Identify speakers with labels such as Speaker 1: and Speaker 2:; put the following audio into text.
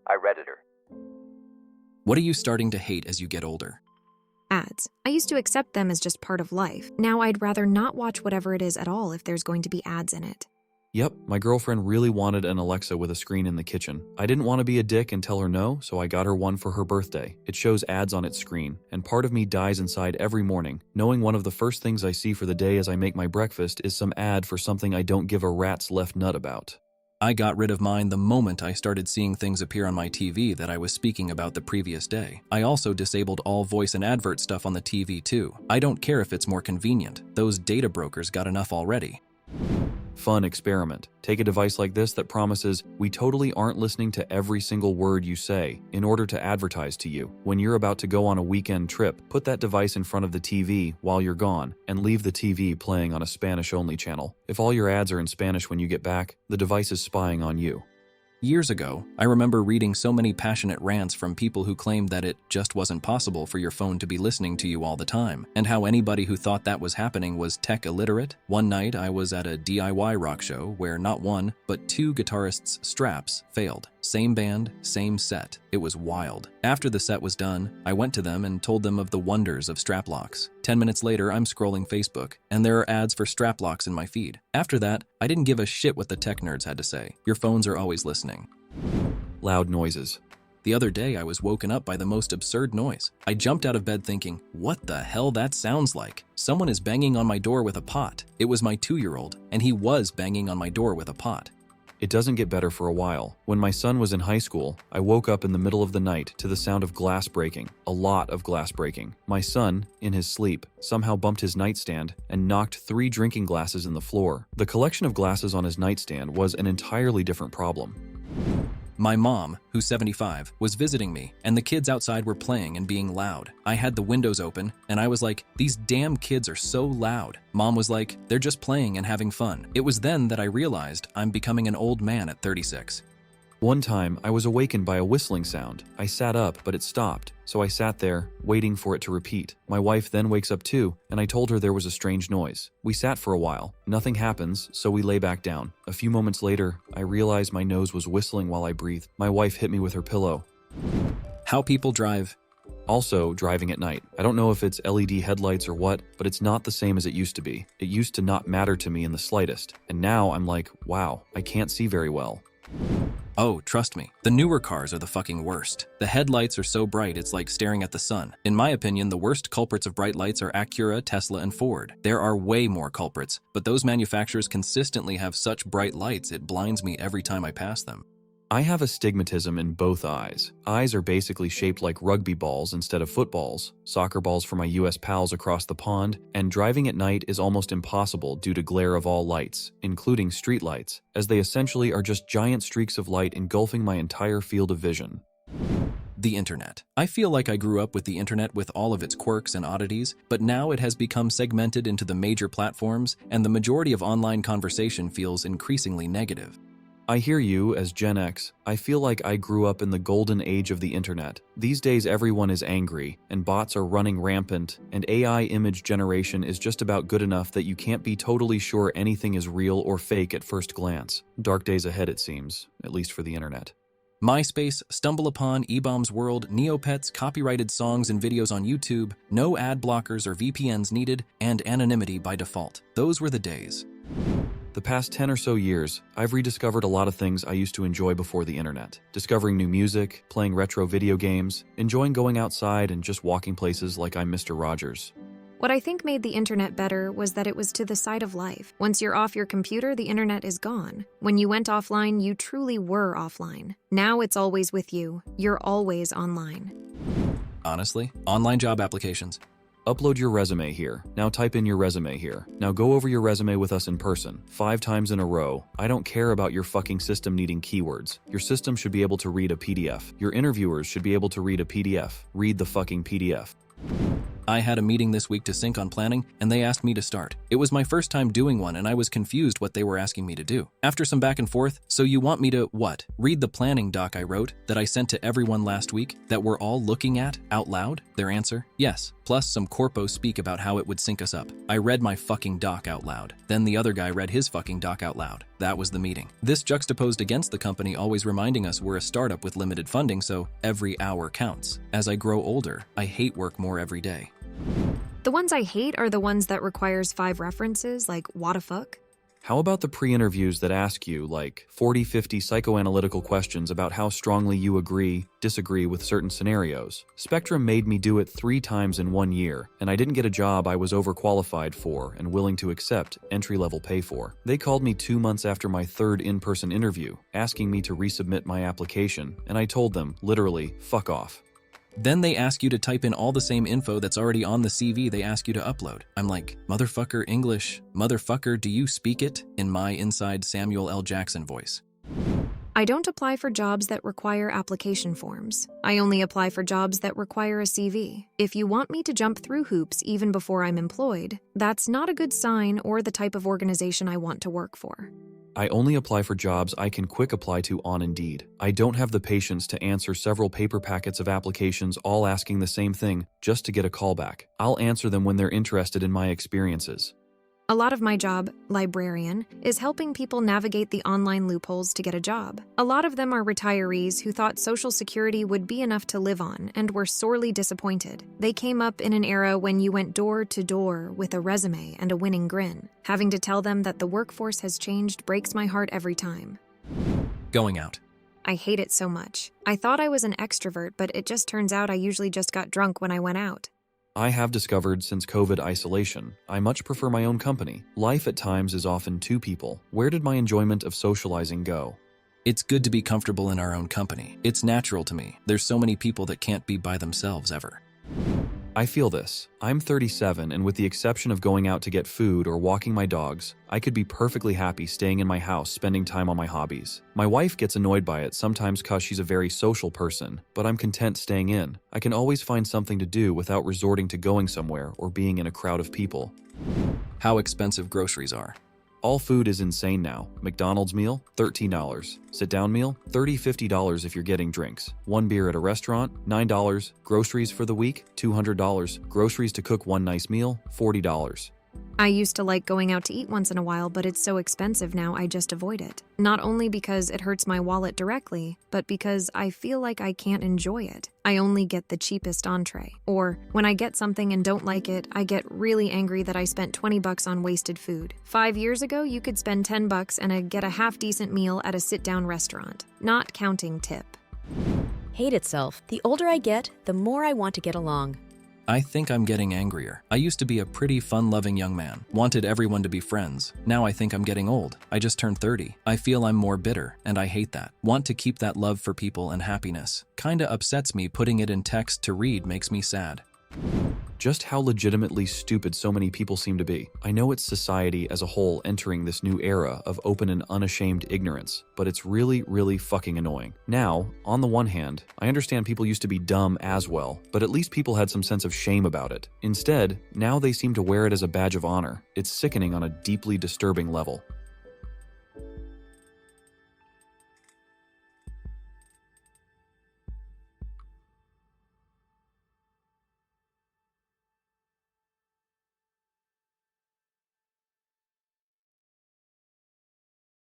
Speaker 1: I reddit her.
Speaker 2: What are you starting to hate as you get older?
Speaker 3: Ads. I used to accept them as just part of life. Now I'd rather not watch whatever it is at all if there's going to be ads in it.
Speaker 4: Yep, my girlfriend really wanted an Alexa with a screen in the kitchen. I didn't want to be a dick and tell her no, so I got her one for her birthday. It shows ads on its screen, and part of me dies inside every morning, knowing one of the first things I see for the day as I make my breakfast is some ad for something I don't give a rat's left nut about.
Speaker 2: I got rid of mine the moment I started seeing things appear on my TV that I was speaking about the previous day. I also disabled all voice and advert stuff on the TV too. I don't care if it's more convenient. Those data brokers got enough already.
Speaker 4: Fun experiment. Take a device like this that promises, we totally aren't listening to every single word you say in order to advertise to you. When you're about to go on a weekend trip, put that device in front of the TV while you're gone and leave the TV playing on a Spanish-only channel. If all your ads are in Spanish when you get back, the device is spying on you.
Speaker 2: Years ago, I remember reading so many passionate rants from people who claimed that it just wasn't possible for your phone to be listening to you all the time, and how anybody who thought that was happening was tech illiterate. One night, I was at a DIY rock show where not one, but two guitarists' straps failed. Same band, same set. It was wild. After the set was done, I went to them and told them of the wonders of strap locks. 10 minutes later, I'm scrolling Facebook, and there are ads for strap locks in my feed. After that, I didn't give a shit what the tech nerds had to say. Your phones are always listening.
Speaker 4: Loud noises.
Speaker 2: The other day, I was woken up by the most absurd noise. I jumped out of bed thinking, what the hell that sounds like? Someone is banging on my door with a pot. It was my 2-year-old, and he was banging on my door with a pot.
Speaker 4: It doesn't get better for a while. When my son was in high school, I woke up in the middle of the night to the sound of glass breaking. A lot of glass breaking. My son, in his sleep, somehow bumped his nightstand and knocked 3 drinking glasses in the floor. The collection of glasses on his nightstand was an entirely different problem.
Speaker 2: My mom, who's 75, was visiting me, and the kids outside were playing and being loud. I had the windows open, and I was like, these damn kids are so loud. Mom was like, they're just playing and having fun. It was then that I realized I'm becoming an old man at 36.
Speaker 4: One time, I was awakened by a whistling sound. I sat up, but it stopped, so I sat there, waiting for it to repeat. My wife then wakes up too, and I told her there was a strange noise. We sat for a while. Nothing happens, so we lay back down. A few moments later, I realized my nose was whistling while I breathed. My wife hit me with her pillow.
Speaker 2: How people drive.
Speaker 4: Also, driving at night. I don't know if it's LED headlights or what, but it's not the same as it used to be. It used to not matter to me in the slightest, and now I'm like, wow, I can't see very well.
Speaker 2: Oh, trust me, the newer cars are the fucking worst. The headlights are so bright it's like staring at the sun. In my opinion, the worst culprits of bright lights are Acura, Tesla, and Ford. There are way more culprits, but those manufacturers consistently have such bright lights it blinds me every time I pass them.
Speaker 4: I have astigmatism in both eyes. Eyes are basically shaped like rugby balls instead of footballs, soccer balls for my US pals across the pond, and driving at night is almost impossible due to glare of all lights, including street lights, as they essentially are just giant streaks of light engulfing my entire field of vision.
Speaker 2: The internet. I feel like I grew up with the internet with all of its quirks and oddities, but now it has become segmented into the major platforms, and the majority of online conversation feels increasingly negative.
Speaker 4: I hear you, as Gen X. I feel like I grew up in the golden age of the internet. These days everyone is angry, and bots are running rampant, and AI image generation is just about good enough that you can't be totally sure anything is real or fake at first glance. Dark days ahead, it seems, at least for the internet.
Speaker 2: MySpace, StumbleUpon, eBaum's World, Neopets, copyrighted songs and videos on YouTube, no ad blockers or VPNs needed, and anonymity by default. Those were the days.
Speaker 4: The past 10 or so years, I've rediscovered a lot of things I used to enjoy before the internet. Discovering new music, playing retro video games, enjoying going outside and just walking places like I'm Mr. Rogers.
Speaker 3: What I think made the internet better was that it was to the side of life. Once you're off your computer, the internet is gone. When you went offline, you truly were offline. Now it's always with you. You're always online.
Speaker 2: Honestly, online job applications.
Speaker 4: Upload your resume here. Now type in your resume here. Now go over your resume with us in person, 5 times in a row. I don't care about your fucking system needing keywords. Your system should be able to read a PDF. Your interviewers should be able to read a PDF. Read the fucking PDF.
Speaker 2: I had a meeting this week to sync on planning, and they asked me to start. It was my first time doing one, and I was confused what they were asking me to do. After some back and forth, so you want me to, what? Read the planning doc I wrote, that I sent to everyone last week, that we're all looking at, out loud? Their answer? Yes, please. Plus, some corpo speak about how it would sync us up. I read my fucking doc out loud. Then the other guy read his fucking doc out loud. That was the meeting. This juxtaposed against the company always reminding us we're a startup with limited funding, so every hour counts. As I grow older, I hate work more every day.
Speaker 3: The ones I hate are the ones that requires 5 references, like what the fuck?
Speaker 4: How about the pre-interviews that ask you, like, 40-50 psychoanalytical questions about how strongly you agree, disagree with certain scenarios? Spectrum made me do it 3 times in 1 year, and I didn't get a job I was overqualified for and willing to accept entry-level pay for. They called me 2 months after my 3rd in-person interview, asking me to resubmit my application, and I told them, literally, fuck off.
Speaker 2: Then they ask you to type in all the same info that's already on the CV they ask you to upload. I'm like, motherfucker English, motherfucker do you speak it? In my inside Samuel L. Jackson voice.
Speaker 3: I don't apply for jobs that require application forms. I only apply for jobs that require a CV. If you want me to jump through hoops even before I'm employed, that's not a good sign or the type of organization I want to work for.
Speaker 4: I only apply for jobs I can quick apply to on Indeed. I don't have the patience to answer several paper packets of applications all asking the same thing just to get a callback. I'll answer them when they're interested in my experiences.
Speaker 3: A lot of my job, librarian, is helping people navigate the online loopholes to get a job. A lot of them are retirees who thought Social Security would be enough to live on and were sorely disappointed. They came up in an era when you went door to door with a resume and a winning grin. Having to tell them that the workforce has changed breaks my heart every time.
Speaker 2: Going out.
Speaker 3: I hate it so much. I thought I was an extrovert, but it just turns out I usually just got drunk when I went out.
Speaker 4: I have discovered since COVID isolation, I much prefer my own company. Life at times is often 2 people. Where did my enjoyment of socializing go?
Speaker 2: It's good to be comfortable in our own company. It's natural to me. There's so many people that can't be by themselves ever.
Speaker 4: I feel this. I'm 37, and with the exception of going out to get food or walking my dogs, I could be perfectly happy staying in my house spending time on my hobbies. My wife gets annoyed by it sometimes cause she's a very social person, but I'm content staying in. I can always find something to do without resorting to going somewhere or being in a crowd of people.
Speaker 2: How expensive groceries are.
Speaker 4: All food is insane now. McDonald's meal, $13. Sit-down meal, $30-$50 if you're getting drinks. 1 beer at a restaurant, $9. Groceries for the week, $200. Groceries to cook 1 nice meal, $40.
Speaker 3: I used to like going out to eat once in a while, but it's so expensive now I just avoid it. Not only because it hurts my wallet directly, but because I feel like I can't enjoy it. I only get the cheapest entree. Or, when I get something and don't like it, I get really angry that I spent $20 on wasted food. 5 years ago, you could spend $10 and get a half-decent meal at a sit-down restaurant, not counting tip.
Speaker 1: Hate itself. The older I get, the more I want to get along.
Speaker 2: I think I'm getting angrier. I used to be a pretty fun-loving young man. Wanted everyone to be friends. Now I think I'm getting old. I just turned 30. I feel I'm more bitter, and I hate that. Want to keep that love for people and happiness. Kinda upsets me. Putting it in text to read makes me sad.
Speaker 4: Just how legitimately stupid so many people seem to be. I know it's society as a whole entering this new era of open and unashamed ignorance, but it's really, really fucking annoying. Now, on the one hand, I understand people used to be dumb as well, but at least people had some sense of shame about it. Instead, now they seem to wear it as a badge of honor. It's sickening on a deeply disturbing level.